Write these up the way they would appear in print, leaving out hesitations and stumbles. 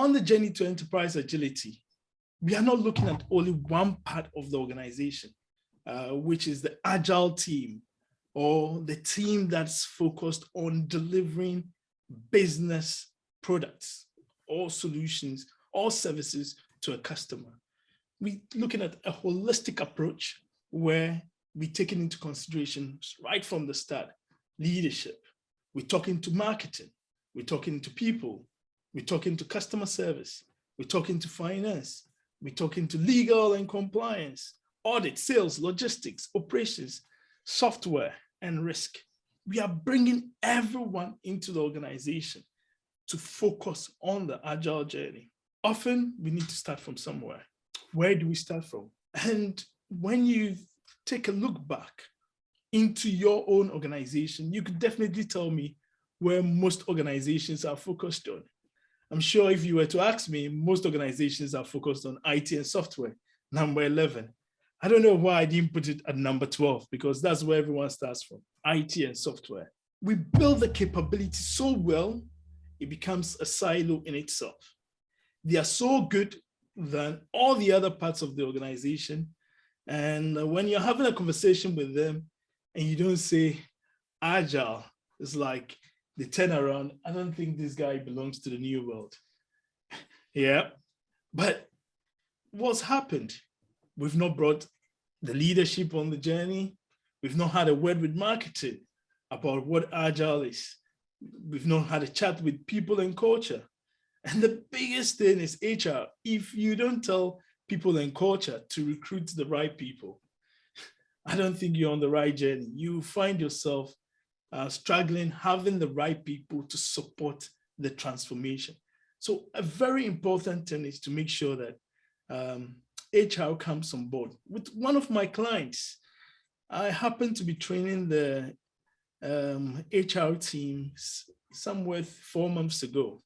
on the journey to enterprise agility, we are not looking at only one part of the organization, which is the Agile team, or the team that's focused on delivering business products or solutions or services to a customer. We're looking at a holistic approach where we're taking into consideration right from the start, leadership. We're talking to marketing. We're talking to people. We're talking to customer service. We're talking to finance. We're talking to legal and compliance, audit, sales, logistics, operations, software, and risk. We are bringing everyone into the organization to focus on the Agile journey. Often we need to start from somewhere. Where do we start from? And when you take a look back into your own organization, you could definitely tell me where most organizations are focused on. I'm sure if you were to ask me, most organizations are focused on IT and software, number 11. I don't know why I didn't put it at number 12, because that's where everyone starts from, IT and software. We build the capability so well, it becomes a silo in itself. They are so good than all the other parts of the organization. And when you're having a conversation with them and you don't say Agile, it's like they turn around. I don't think this guy belongs to the new world. Yeah, but what's happened? We've not brought the leadership on the journey. We've not had a word with marketing about what Agile is. We've not had a chat with people and culture. And the biggest thing is HR. If you don't tell people and culture to recruit the right people, I don't think you're on the right journey. You find yourself struggling, having the right people to support the transformation. So a very important thing is to make sure that HR comes on board. With one of my clients, I happened to be training the HR teams somewhere 4 months ago.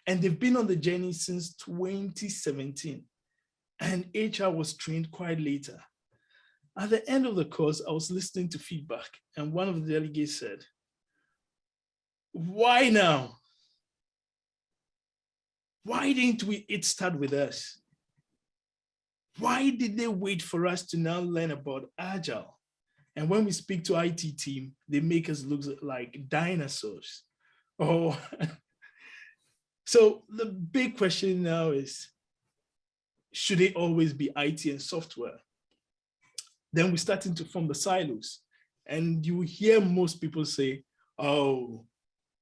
And they've been on the journey since 2017. And HR was trained quite later. At the end of the course, I was listening to feedback, and one of the delegates said, "Why now? Why didn't it start with us? Why did they wait for us to now learn about Agile? And when we speak to IT team, they make us look like dinosaurs." Oh, so the big question now is, should it always be IT and software? Then we're starting to form the silos. And you hear most people say, oh,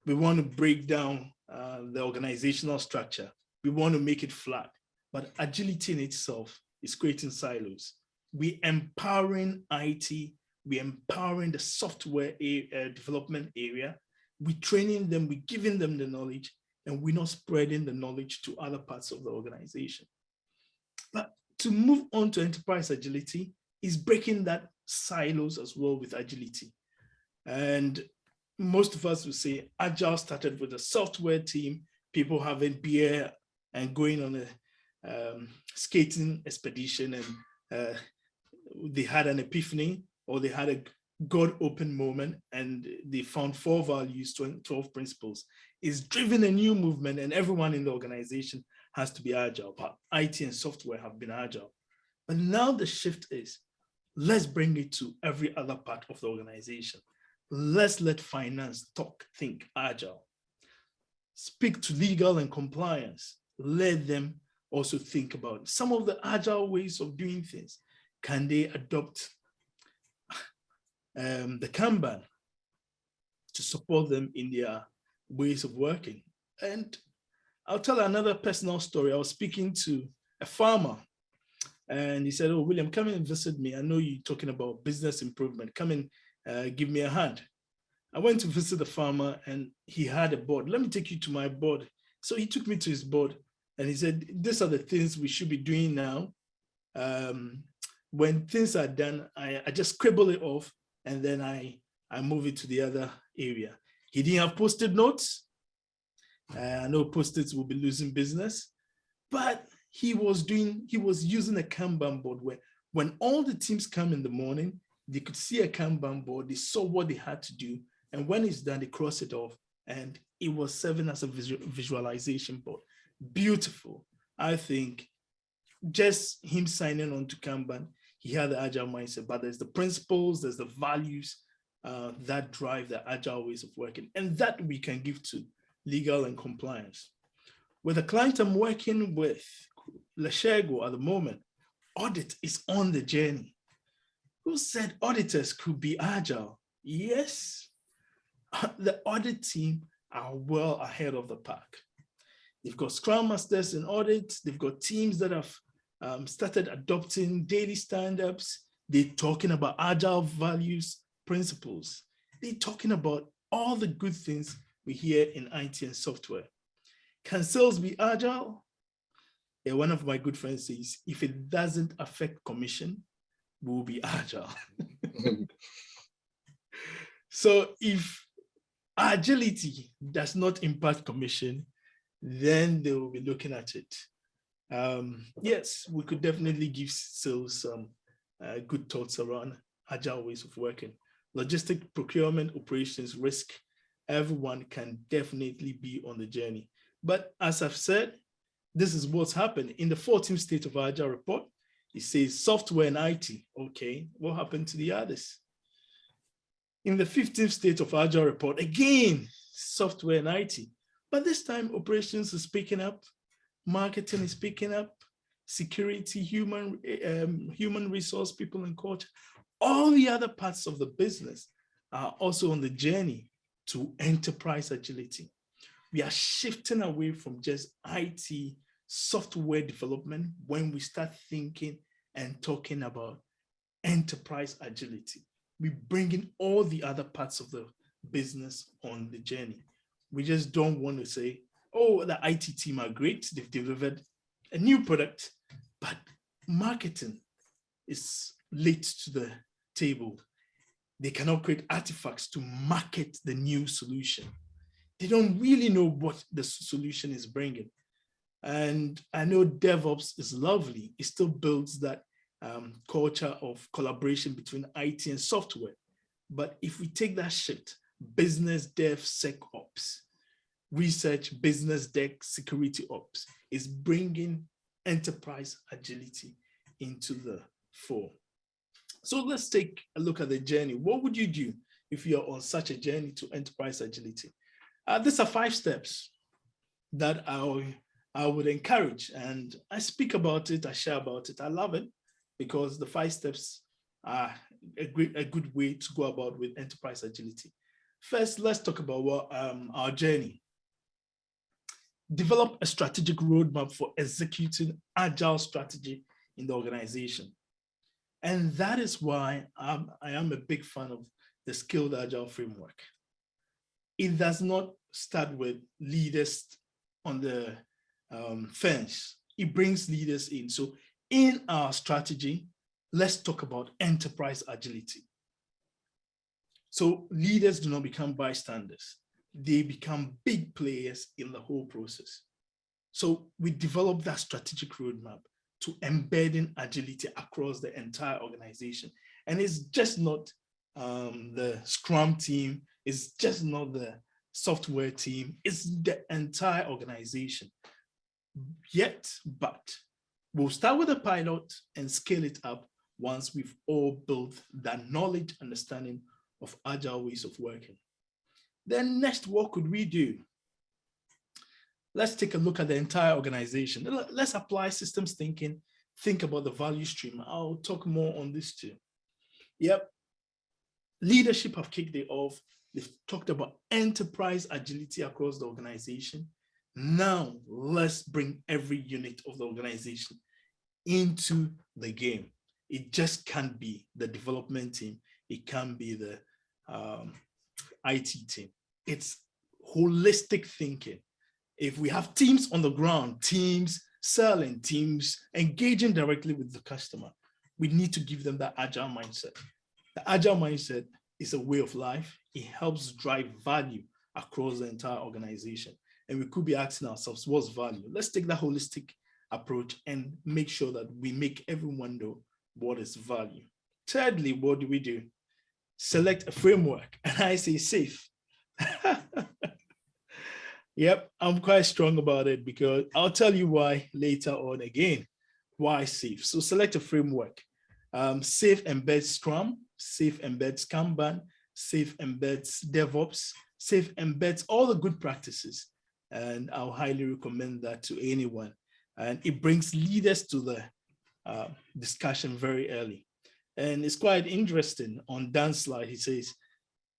we want to break down the organizational structure. We want to make it flat. But agility in itself is creating silos. We're empowering IT. We're empowering the software development area. We're training them. We're giving them the knowledge. And we're not spreading the knowledge to other parts of the organization. But to move on to enterprise agility is breaking that silos as well with agility. And most of us will say Agile started with a software team, people having beer and going on a skating expedition, and they had an epiphany, or they had a God-open moment, and they found 4 values, 12 principles. It's driven a new movement, and everyone in the organization has to be Agile. But IT and software have been Agile. But now the shift is, let's bring it to every other part of the organization. Let's let finance talk, think Agile. Speak to legal and compliance. Let them also think about some of the Agile ways of doing things. Can they adopt the Kanban to support them in their ways of working? And I'll tell another personal story. I was speaking to a farmer, and he said, "Oh, William, come and visit me. I know you're talking about business improvement. Come and give me a hand." I went to visit the farmer, and he had a board. "Let me take you to my board." So he took me to his board, and he said, "These are the things we should be doing now. When things are done, I just scribble it off, and then I move it to the other area." He didn't have Post-it notes. I know Post-its will be losing business, but he was using a Kanban board where when all the teams come in the morning, they could see a Kanban board, they saw what they had to do, and when it's done, they cross it off, and it was serving as a visualization board. beautiful. I think just him signing on to Kanban, he had the agile mindset, but there's the principles, there's the values that drive the agile ways of working, and that we can give to legal and compliance. With the client I'm working with, Leshego at the moment, audit is on the journey. Who said auditors could be agile? Yes, the audit team are well ahead of the pack. They've got Scrum Masters in audit. They've got teams that have started adopting daily stand-ups. They're talking about agile values, principles. They're talking about all the good things we hear in IT and software. Can sales be agile? Yeah, one of my good friends says, if it doesn't affect commission, we'll be agile. So if agility does not impact commission, then they will be looking at it. Yes, we could definitely give sales some good thoughts around agile ways of working. Logistic, procurement, operations, risk, everyone can definitely be on the journey. But as I've said, this is what's happened. In the 14th state of Agile report, it says software and IT. Okay, what happened to the others? In the 15th state of Agile report, again, software and IT. But this time, operations is picking up, marketing is picking up, security, human resource, people and culture. All the other parts of the business are also on the journey to enterprise agility. We are shifting away from just IT software development when we start thinking and talking about enterprise agility. We bring in all the other parts of the business on the journey. We just don't want to say, oh, the IT team are great. They've delivered a new product, but marketing is late to the table. They cannot create artifacts to market the new solution. They don't really know what the solution is bringing. And I know DevOps is lovely. It still builds that culture of collaboration between IT and software. But if we take that shift, business dev SecOps, research, business dev security ops is bringing enterprise agility into the fore. So let's take a look at the journey. What would you do if you're on such a journey to enterprise agility? These are 5 steps that I would encourage, and I speak about it, I share about it. I love it because the 5 steps are a good way to go about with enterprise agility. First, let's talk about our journey. Develop a strategic roadmap for executing agile strategy in the organization. And that is why I am a big fan of the Skilled Agile framework. It does not start with leaders on the fence. It brings leaders in. So in our strategy, let's talk about enterprise agility. So leaders do not become bystanders. They become big players in the whole process. So we develop that strategic roadmap to embedding agility across the entire organization. And it's just not the Scrum team, it's just not the software team, it's the entire organization. But we'll start with a pilot and scale it up once we've all built that knowledge, understanding of agile ways of working. Then next, what could we do? Let's take a look at the entire organization. Let's apply systems thinking, think about the value stream. I'll talk more on this too. Yep. Leadership have kicked it off. They've talked about enterprise agility across the organization. Now, let's bring every unit of the organization into the game. It just can't be the development team. It can't be the IT team. It's holistic thinking. If we have teams on the ground, teams selling, teams engaging directly with the customer, we need to give them that agile mindset. The agile mindset is a way of life. It helps drive value across the entire organization. And we could be asking ourselves, what's value? Let's take that holistic approach and make sure that we make everyone know what is value. Thirdly, what do? Select a framework. And I say safe. Yep, I'm quite strong about it because I'll tell you why later on again. Why SAFe? So select a framework. SAFe embeds Scrum, SAFe embeds Kanban, SAFe embeds DevOps, SAFe embeds all the good practices. And I'll highly recommend that to anyone. And it brings leaders to the discussion very early. And it's quite interesting. On Dan's slide, he says,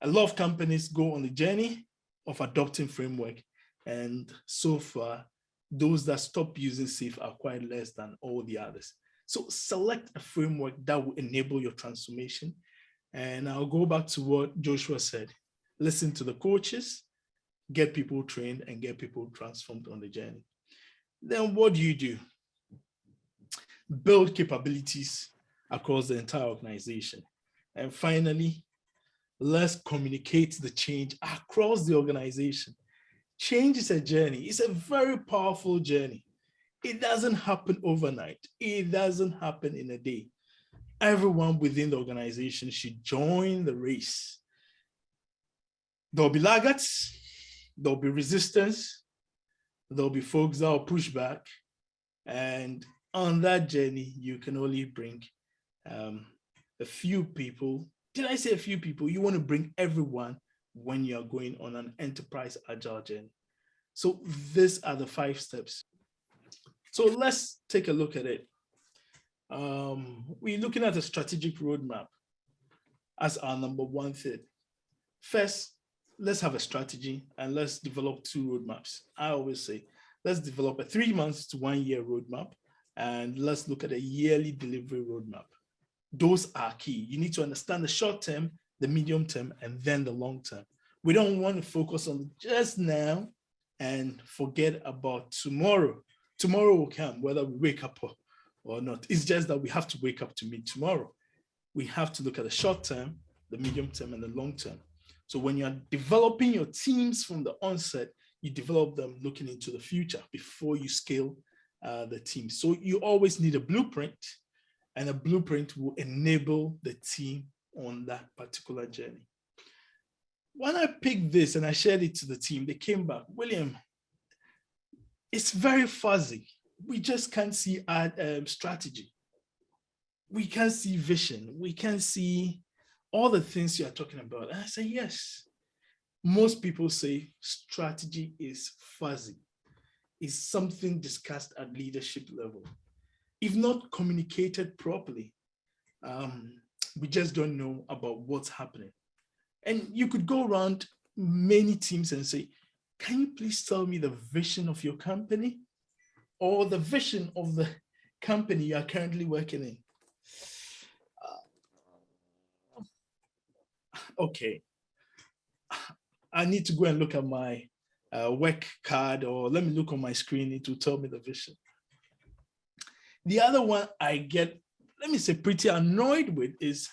a lot of companies go on the journey of adopting framework. And so far, those that stop using SAFe are quite less than all the others. So select a framework that will enable your transformation. And I'll go back to what Joshua said. Listen to the coaches, get people trained, and get people transformed on the journey. Then what do? Build capabilities across the entire organization. And finally, let's communicate the change across the organization. Change is a journey. It's a very powerful journey. It doesn't happen overnight. It doesn't happen in a day. Everyone within the organization should join the race. There'll be laggards, there'll be resistance, there'll be folks that will push back. And on that journey, you can only bring a few people. Did I say a few people? You want to bring everyone when you're going on an enterprise agile journey. So these are the 5 steps. So let's take a look at it. We're looking at a strategic roadmap as our number 1 thing. First, let's have a strategy and let's develop 2 roadmaps. I always say, let's develop a 3 months to 1 year roadmap and let's look at a yearly delivery roadmap. Those are key. You need to understand the short term, the medium term, and then the long term. We don't want to focus on just now and forget about tomorrow. Tomorrow will come, whether we wake up or not. It's just that we have to wake up to meet tomorrow. We have to look at the short term, the medium term, and the long term. So when you're developing your teams from the onset, you develop them looking into the future before you scale the team. So you always need a blueprint, and a blueprint will enable the team on that particular journey. When I picked this and I shared it to the team, they came back, William, it's very fuzzy. We just can't see strategy. We can't see vision. We can't see all the things you're talking about. And I say, yes. Most people say strategy is fuzzy. It's something discussed at leadership level. If not communicated properly, we just don't know about what's happening. And you could go around many teams and say, can you please tell me the vision of your company or the vision of the company you are currently working in? Okay, I need to go and look at my work card, or let me look on my screen. It will tell me the vision. The other one I get, let me say, pretty annoyed with is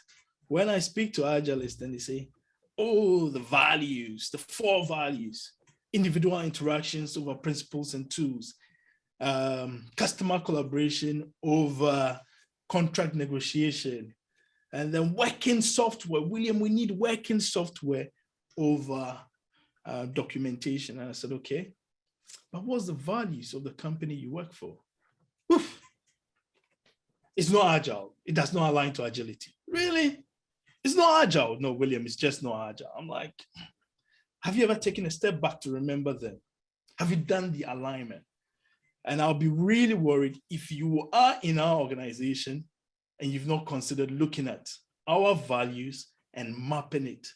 when I speak to Agilists and they say, oh, the values, the 4 values, individual interactions over principles and tools, customer collaboration over contract negotiation, and then working software. William, we need working software over documentation. And I said, okay, but what's the values of the company you work for? Oof. It's not agile. It does not align to agility. Really? It's not agile. No, William, it's just not agile. I'm like, have you ever taken a step back to remember them? Have you done the alignment? And I'll be really worried if you are in our organization and you've not considered looking at our values and mapping it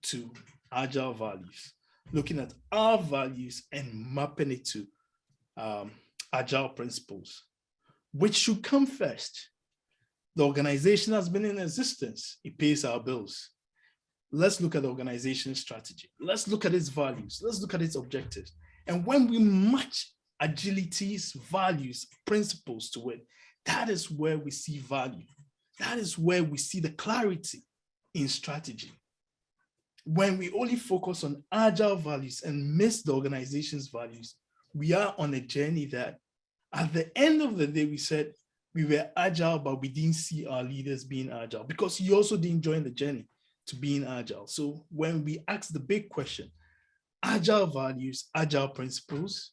to agile values, looking at our values and mapping it to agile principles, which should come first. The organization has been in existence. It pays our bills. Let's look at the organization's strategy. Let's look at its values. Let's look at its objectives. And when we match agility's values, principles to it, that is where we see value. That is where we see the clarity in strategy. When we only focus on agile values and miss the organization's values, we are on a journey that at the end of the day, we said we were agile, but we didn't see our leaders being agile because you also didn't join the journey to being agile. So when we ask the big question, Agile values, agile principles.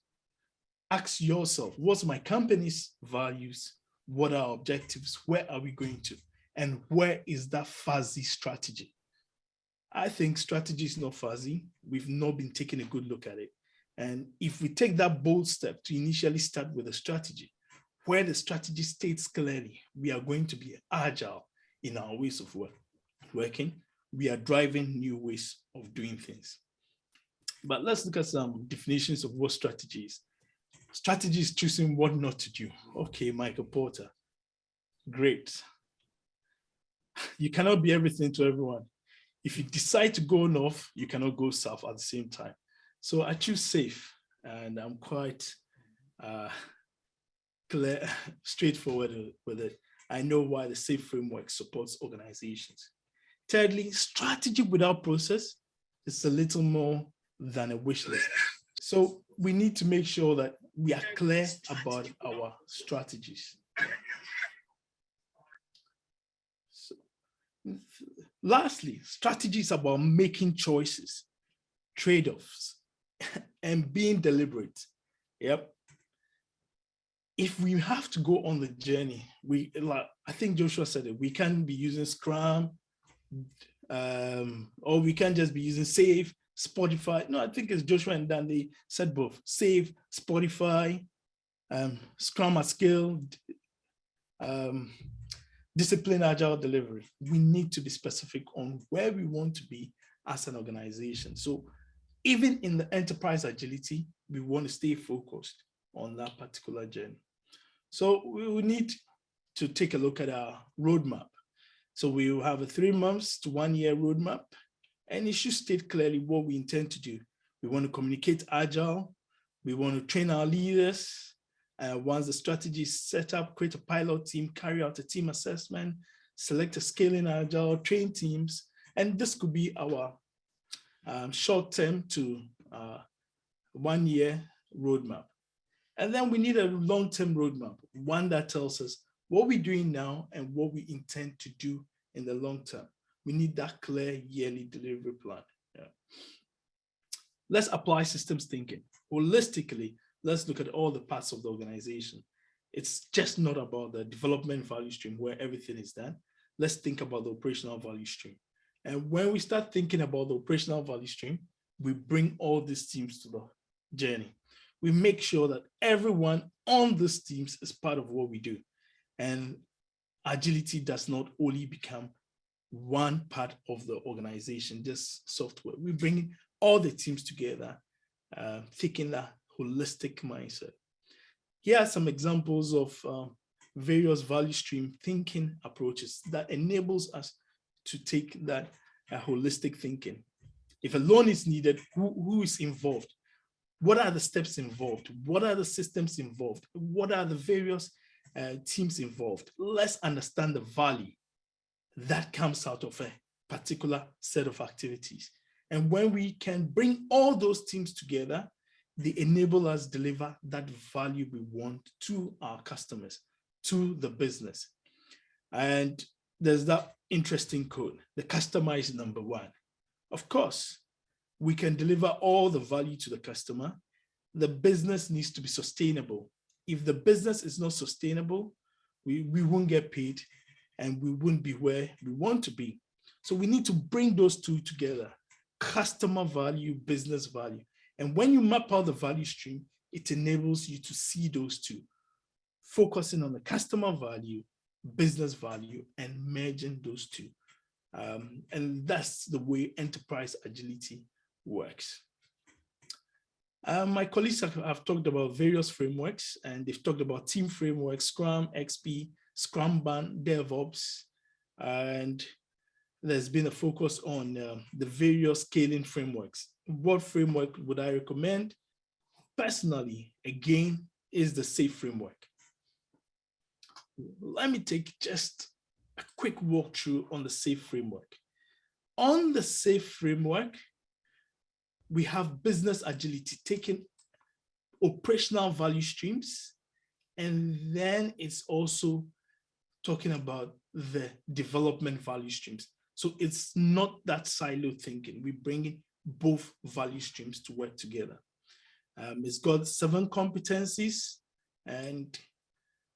Ask yourself, what's my company's values? What are our objectives? Where are we going to? And where is that fuzzy strategy? I think strategy is not fuzzy. We've not been taking a good look at it. And if we take that bold step to initially start with a strategy, where the strategy states clearly, we are going to be agile in our ways of working. We are driving new ways of doing things. But let's look at some definitions of what strategy is. Strategy is choosing what not to do. Okay, Michael Porter. Great. You cannot be everything to everyone. If you decide to go north, you cannot go south at the same time. So I choose safe, and I'm quite clear, straightforward with it. I know why the SAFE framework supports organizations. Thirdly, strategy without process is a little more than a wish list. So we need to make sure that we are clear about our strategies. So, lastly, strategy is about making choices, trade-offs, and being deliberate. Yep. If we have to go on the journey, I think Joshua said it, we can't be using Scrum, or we can't just be using Save, Spotify. No, I think it's Joshua and Dan, they said both. Save, Spotify, Scrum at Scale, discipline, agile delivery. We need to be specific on where we want to be as an organization. So even in the enterprise agility, we want to stay focused on that particular journey. So we will need to take a look at our roadmap. So we will have a 3 months to 1 year roadmap, and it should state clearly what we intend to do. We want to communicate agile. We want to train our leaders. Once the strategy is set up, create a pilot team, carry out a team assessment, select a scaling agile, train teams. And this could be our short-term to 1 year roadmap. And then we need a long-term roadmap, one that tells us what we're doing now and what we intend to do in the long term. We need that clear yearly delivery plan. Yeah. Let's apply systems thinking. Holistically, let's look at all the parts of the organization. It's just not about the development value stream where everything is done. Let's think about the operational value stream. And when we start thinking about the operational value stream, we bring all these teams to the journey. We make sure that everyone on these teams is part of what we do. And agility does not only become one part of the organization, just software. We bring all the teams together, taking that holistic mindset. Here are some examples of various value stream thinking approaches that enables us to take that holistic thinking. If a loan is needed, who is involved? What are the steps involved? What are the systems involved? What are the various teams involved? Let's understand the value that comes out of a particular set of activities. And when we can bring all those teams together, they enable us deliver that value we want to our customers, to the business. And there's that interesting quote, the customer is number one. Of course, we can deliver all the value to the customer. The business needs to be sustainable. If the business is not sustainable, we won't get paid and we won't be where we want to be. So we need to bring those two together, customer value, business value. And when you map out the value stream, it enables you to see those two, focusing on the customer value, business value, and merging those two. And that's the way enterprise agility works. My colleagues have talked about various frameworks, and they've talked about team frameworks, Scrum, XP, Scrumban, DevOps, and there's been a focus on the various scaling frameworks. What framework would I recommend? Personally, again, is the SAFE framework. Let me take just a quick walkthrough on the SAFE framework. On the SAFE framework, we have business agility, taking operational value streams, and then it's also talking about the development value streams. So it's not that silo thinking. We bring in both value streams to work together. It's got 7 competencies and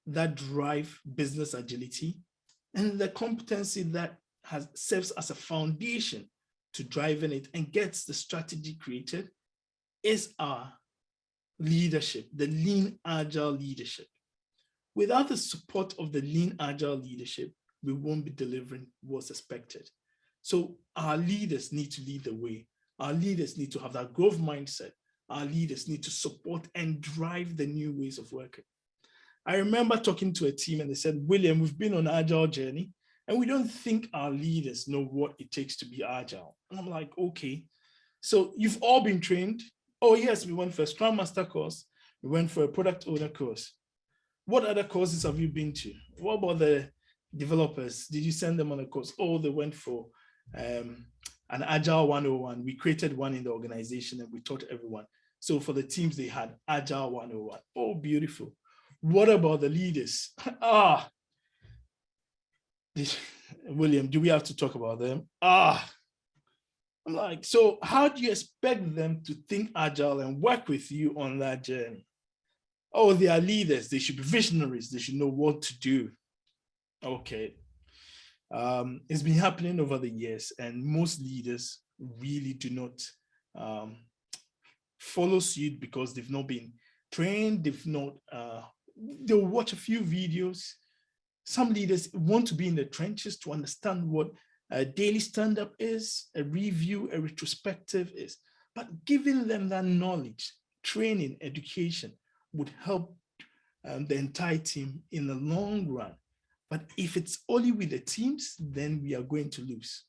that drive business agility, and the competency that serves as a foundation to driving it and gets the strategy created is our leadership, the lean agile leadership. Without the support of the lean agile leadership, we won't be delivering what's expected. So our leaders need to lead the way. Our leaders need to have that growth mindset. Our leaders need to support and drive the new ways of working. I remember talking to a team and they said, William, we've been on an agile journey and we don't think our leaders know what it takes to be agile. And I'm like, okay, so you've all been trained. Oh yes, we went for a Scrum Master course. We went for a product owner course. What other courses have you been to? What about the developers? Did you send them on a course? Oh, they went for an Agile 101. We created one in the organization and we taught everyone. So for the teams, they had Agile 101. Oh, beautiful. What about the leaders? William, do we have to talk about them? I'm like, so how do you expect them to think agile and work with you on that journey? Oh, they are leaders. They should be visionaries. They should know what to do. Okay. It's been happening over the years, and most leaders really do not follow suit because they've not been trained. They'll watch a few videos. Some leaders want to be in the trenches to understand what a daily stand-up is, a review, a retrospective is. But giving them that knowledge, training, education would help the entire team in the long run. But if it's only with the teams, then we are going to lose.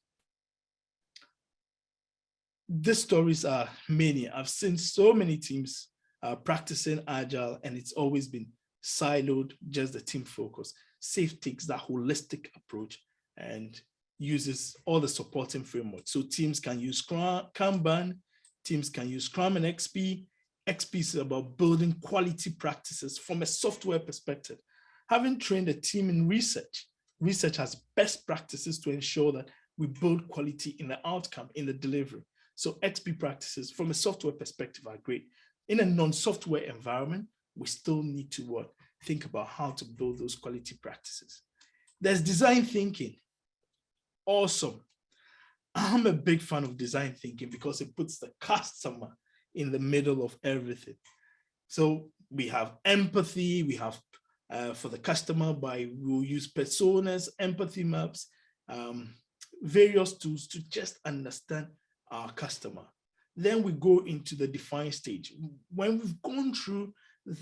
The stories are many. I've seen so many teams practicing Agile, and it's always been siloed, just the team focus. SAFe takes that holistic approach and uses all the supporting frameworks. So teams can use Kanban, teams can use Scrum and XP. XP is about building quality practices from a software perspective. Having trained a team in research, research has best practices to ensure that we build quality in the outcome, in the delivery. So XP practices from a software perspective are great. In a non-software environment, we still need to think about how to build those quality practices. There's design thinking. Awesome. I'm a big fan of design thinking because it puts the customer in the middle of everything. So we have empathy, we have for the customer we'll use personas, empathy maps, various tools to just understand our customer. Then we go into the define stage. When we've gone through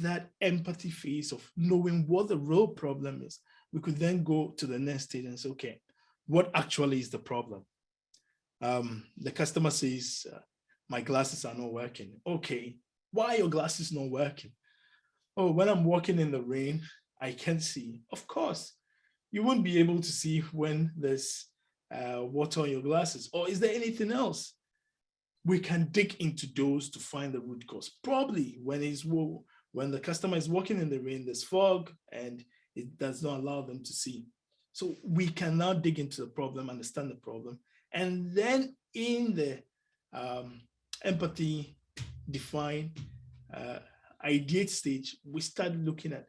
that empathy phase of knowing what the real problem is, we could then go to the next stage and say, okay, what actually is the problem? The customer says, my glasses are not working. Okay, why are your glasses not working? Oh, when I'm walking in the rain, I can't see. Of course, you won't be able to see when there's water on your glasses. Or is there anything else? We can dig into those to find the root cause. Probably when the customer is walking in the rain, there's fog and it does not allow them to see. So we can now dig into the problem, understand the problem. And then in the empathy, define, ideate stage, we start looking at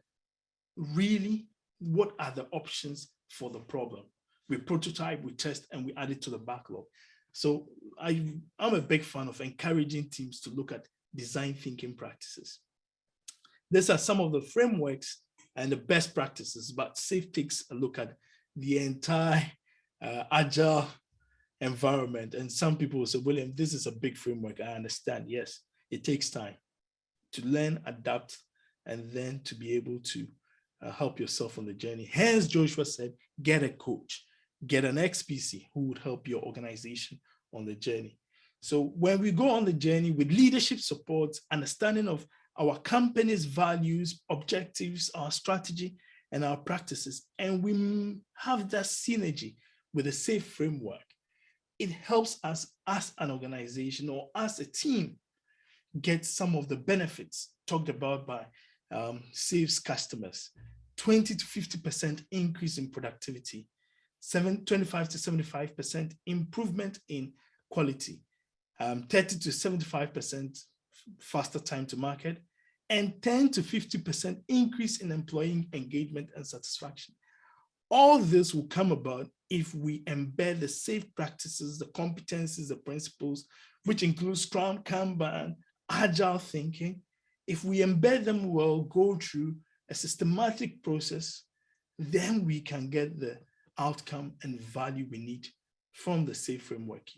really what are the options for the problem. We prototype, we test, and we add it to the backlog. So I'm a big fan of encouraging teams to look at design thinking practices. These are some of the frameworks and the best practices, but SAFe takes a look at the entire Agile environment. And some people will say, William, this is a big framework. I understand. Yes, it takes time to learn, adapt, and then to be able to help yourself on the journey. Hence, Joshua said, get a coach, get an XPC who would help your organization on the journey. So when we go on the journey with leadership support, understanding of our company's values, objectives, our strategy, and our practices, and we have that synergy with a SAFe framework, it helps us as an organization or as a team get some of the benefits talked about by SAFe's customers. 20 to 50% increase in productivity, 25 to 75% improvement in quality, 30 to 75% faster time to market, and 10 to 50% increase in employee engagement and satisfaction. All this will come about if we embed the safe practices, the competencies, the principles, which include Scrum, Kanban, Agile thinking. If we embed them well, go through a systematic process, then we can get the outcome and value we need from the safe framework.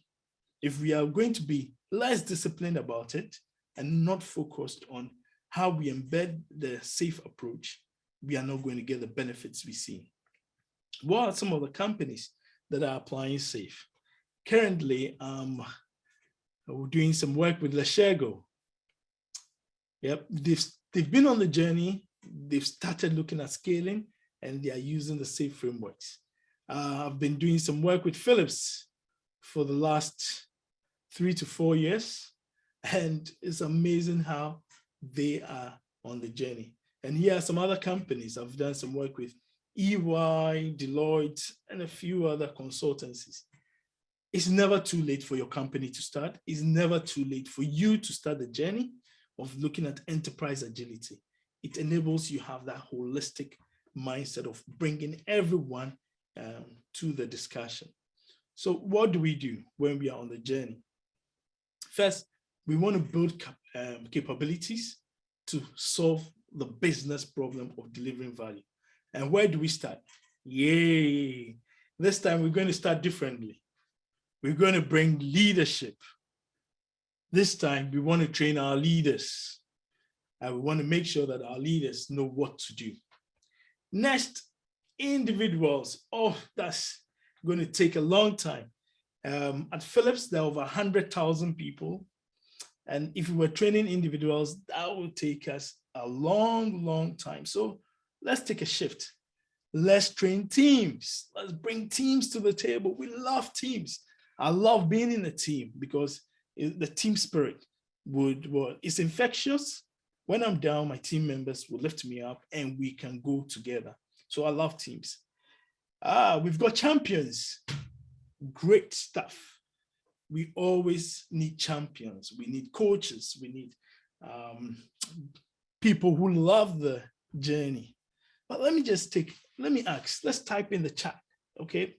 If we are going to be less disciplined about it and not focused on how we embed the safe approach, we are not going to get the benefits we see. What are some of the companies that are applying safe? Currently, we're doing some work with Leshego. Yep, they've been on the journey. They've started looking at scaling, and they are using the safe frameworks. I've been doing some work with Philips for the last 3 to 4 years, and it's amazing how they are on the journey. And here are some other companies I've done some work with: EY, Deloitte, and a few other consultancies. It's never too late for your company to start. It's never too late for you to start the journey of looking at enterprise agility. It enables you to have that holistic mindset of bringing everyone to the discussion. So what do we do when we are on the journey? First, we want to build capabilities to solve the business problem of delivering value. And where do we start? Yay! This time we're going to start differently. We're going to bring leadership. This time we want to train our leaders. And we want to make sure that our leaders know what to do. Next, individuals. Oh, that's going to take a long time. At Philips, there are over 100,000 people. And if we were training individuals, that would take us a long, long time. So let's take a shift. Let's train teams. Let's bring teams to the table. We love teams. I love being in a team because the team spirit is infectious. When I'm down, my team members will lift me up and we can go together. So I love teams. We've got champions. Great stuff. We always need champions. We need coaches. We need people who love the journey. But let me ask, let's type in the chat, okay?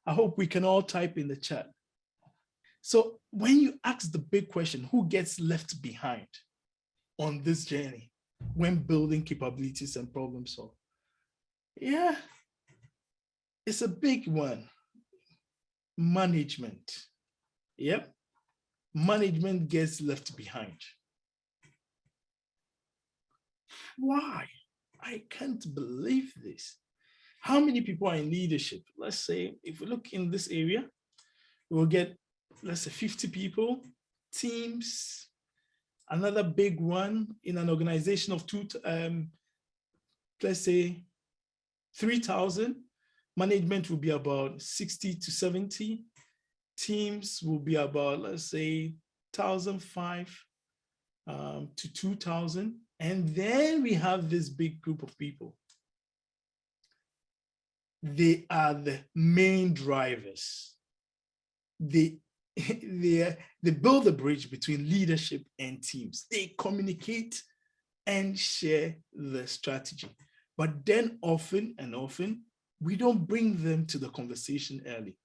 I hope we can all type in the chat. So when you ask the big question, who gets left behind on this journey when building capabilities and problem solve? Yeah, it's a big one. Management. Yep, management gets left behind. Why? I can't believe this. How many people are in leadership? Let's say if we look in this area, we'll get, let's say 50 people, teams. Another big one in an organization of let's say 3,000. Management will be about 60 to 70. Teams will be about, let's say, 1,500 to 2,000. And then we have this big group of people. They are the main drivers. They build the bridge between leadership and teams. They communicate and share the strategy. But then often, we don't bring them to the conversation early.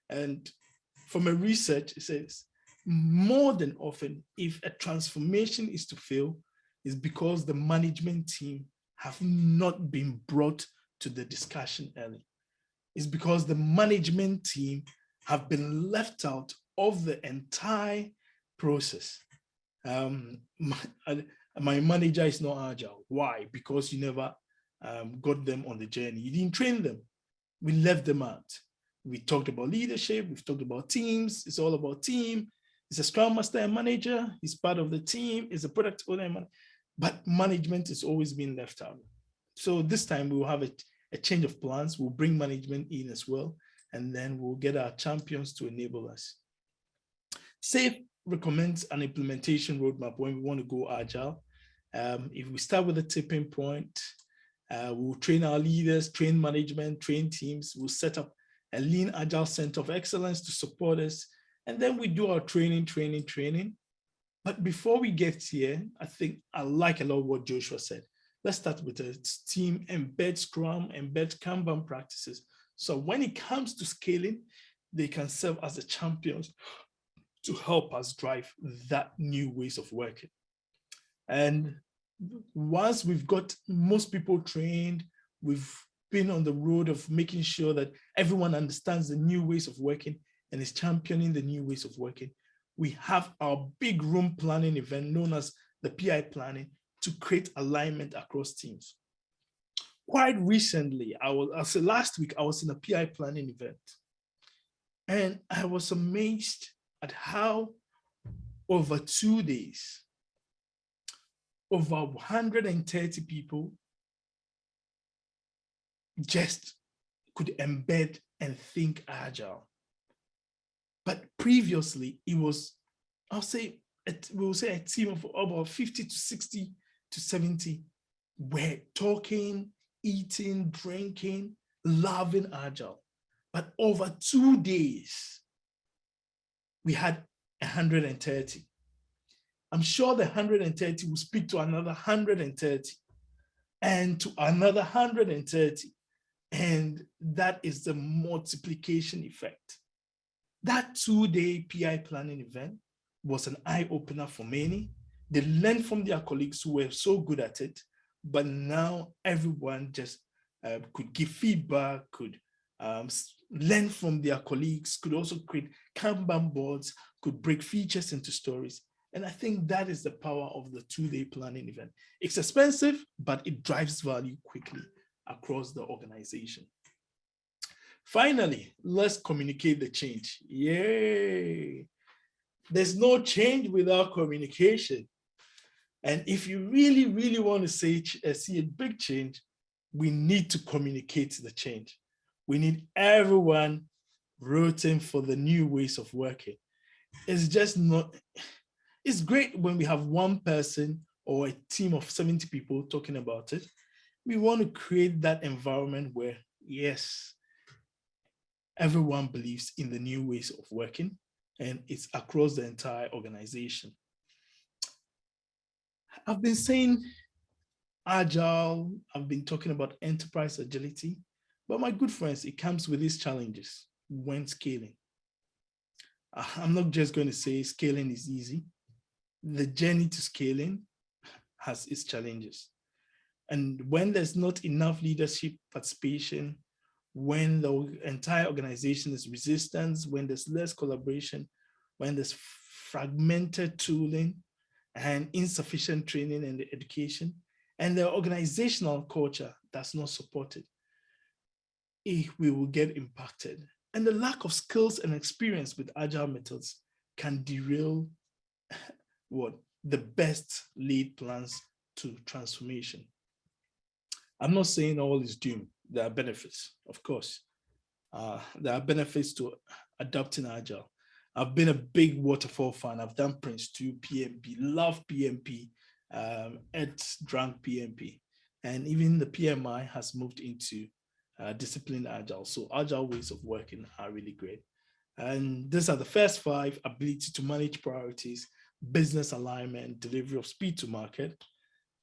And from a research, it says more than often, if a transformation is to fail, is because the management team have not been brought to the discussion early. It's because the management team have been left out of the entire process. My manager is not agile. Why? Because you never got them on the journey. You didn't train them. We left them out. We talked about leadership. We've talked about teams. It's all about team. It's a scrum master and manager. He's part of the team. It's a product owner. But management has always been left out. So this time we will have a change of plans. We'll bring management in as well. And then we'll get our champions to enable us. SAFE recommends an implementation roadmap when we want to go agile. If we start with a tipping point, we'll train our leaders, train management, train teams. We'll set up a lean agile center of excellence to support us. And then we do our training. But before we get here, I think I like a lot what Joshua said. Let's start with the team, embed Scrum, embed Kanban practices. So when it comes to scaling, they can serve as the champions to help us drive that new ways of working. And once we've got most people trained, we've been on the road of making sure that everyone understands the new ways of working and is championing the new ways of working, we have our big room planning event known as the PI planning to create alignment across teams. Quite recently, last week, I was in a PI planning event, and I was amazed at how over 2 days, over 130 people just could embed and think Agile. But previously, it was, we will say a team of about 50 to 60 to 70 were talking, eating, drinking, loving Agile. But over 2 days, we had 130. I'm sure the 130 will speak to another 130 and to another 130. And that is the multiplication effect. That 2-day PI planning event was an eye-opener for many. They learned from their colleagues who were so good at it, but now everyone just could give feedback, could learn from their colleagues, could also create Kanban boards, could break features into stories. And I think that is the power of the 2-day planning event. It's expensive, but it drives value quickly across the organization. Finally, let's communicate the change. Yay! There's no change without communication. And if you really, really want to see a big change, we need to communicate the change. We need everyone rooting for the new ways of working. It's just not, it's great when we have one person or a team of 70 people talking about it. We want to create that environment where, yes, everyone believes in the new ways of working, and it's across the entire organization. I've been saying Agile, I've been talking about enterprise agility, but my good friends, it comes with these challenges when scaling. I'm not just going to say scaling is easy. The journey to scaling has its challenges. And when there's not enough leadership participation, when the entire organization is resistant, when there's less collaboration, when there's fragmented tooling and insufficient training and education, and the organizational culture that's not supported, we will get impacted. And the lack of skills and experience with Agile methods can derail the best laid plans to transformation. I'm not saying all is doom. There are benefits, of course. There are benefits to adopting Agile. I've been a big waterfall fan. I've done Prince 2, PMP, love PMP, drank PMP. And even the PMI has moved into disciplined Agile. So Agile ways of working are really great. And these are the first 5: ability to manage priorities, business alignment, delivery of speed to market,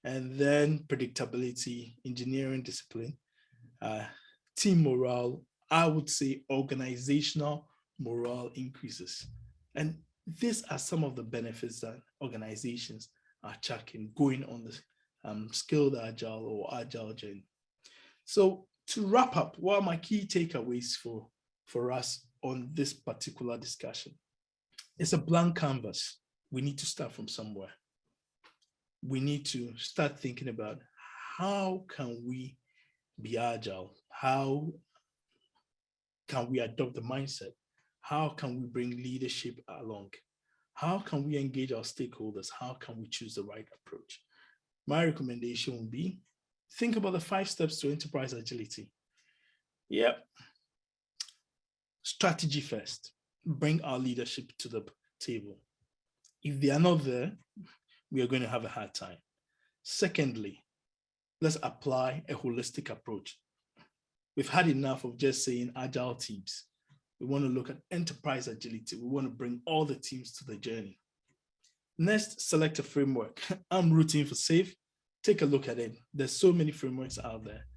and then predictability, engineering discipline, team morale, I would say organizational morale increases. And these are some of the benefits that organizations are tracking going on the skilled Agile or Agile journey. So to wrap up, what are my key takeaways for us on this particular discussion? It's a blank canvas. We need to start from somewhere. We need to start thinking about how can we be Agile? How can we adopt the mindset? How can we bring leadership along? How can we engage our stakeholders? How can we choose the right approach? My recommendation would be, think about the 5 steps to enterprise agility. Yep. Strategy first. Bring our leadership to the table. If they are not there, we are going to have a hard time. Secondly, let's apply a holistic approach. We've had enough of just saying Agile teams. We want to look at enterprise agility. We want to bring all the teams to the journey. Next, select a framework. I'm rooting for SAFe. Take a look at it. There's so many frameworks out there,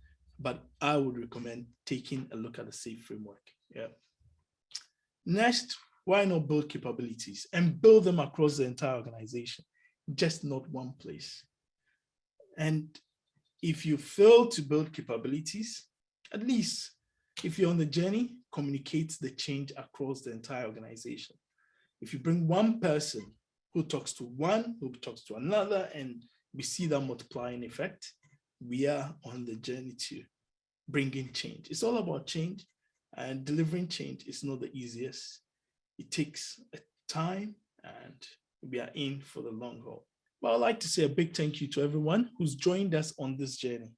but I would recommend taking a look at the SAFe framework. Yeah. Next, why not build capabilities and build them across the entire organization, just not one place. And if you fail to build capabilities, at least if you're on the journey, communicate the change across the entire organization. If you bring one person who talks to one, who talks to another, and we see that multiplying effect, we are on the journey to bringing change. It's all about change, and delivering change is not the easiest. It takes time, and we are in for the long haul. But I'd like to say a big thank you to everyone who's joined us on this journey.